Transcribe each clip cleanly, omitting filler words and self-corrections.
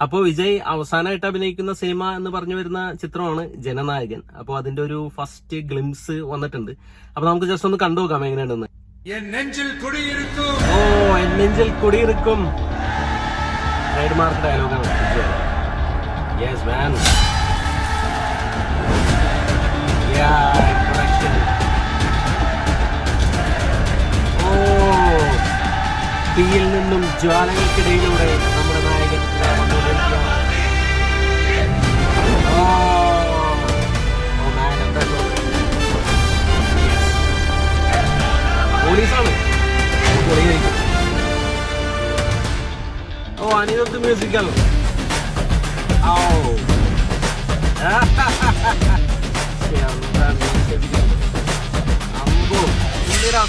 അപ്പൊ വിജയ് അവസാനമായിട്ട് അഭിനയിക്കുന്ന സിനിമ എന്ന് പറഞ്ഞു വരുന്ന ചിത്രമാണ് ജനനായകൻ. അപ്പൊ അതിന്റെ ഒരു ഫസ്റ്റ് ഗ്ലിംസ് വന്നിട്ടുണ്ട്. അപ്പൊ നമുക്ക് ജസ്റ്റ് ഒന്ന് കണ്ടു നോക്കാം എങ്ങനെയുണ്ടെന്ന്. ഓ, എൻ നെഞ്ചിൽ കുടിയിരിക്കും ട്രേഡ് മാർക്ക് ഡയലോഗാണ്. Yes man. തീയിൽ നിന്നും ജ്വാലകൾക്കിടയിലൂടെ നമ്മുടെ നായകൻ പോലീസാണ്. ഓ, അനിരുദ്ധ് മ്യൂസിക്കൽ. ഓ അമ്പോ Indira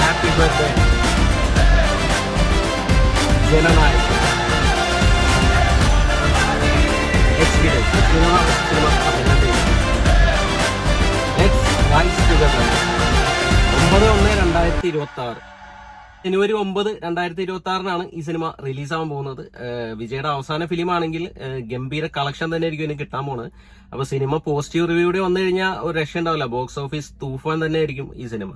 happy birthday Jananayagan experience cinema 9/1/2026 ജനുവരി 9, 2026 ഈ സിനിമ റിലീസാവാൻ പോകുന്നത്. വിജയുടെ അവസാന ഫിലിം ആണെങ്കിൽ ഗംഭീര കളക്ഷൻ തന്നെ ആയിരിക്കും ഇതിന് കിട്ടാൻ പോകുന്നത്. അപ്പൊ സിനിമ പോസിറ്റീവ് റിവ്യൂടെ വന്നു കഴിഞ്ഞാൽ ഒരു രക്ഷ ഉണ്ടാവില്ല. ബോക്സ് ഓഫീസ് തൂഫാൻ തന്നെ ആയിരിക്കും ഈ സിനിമ.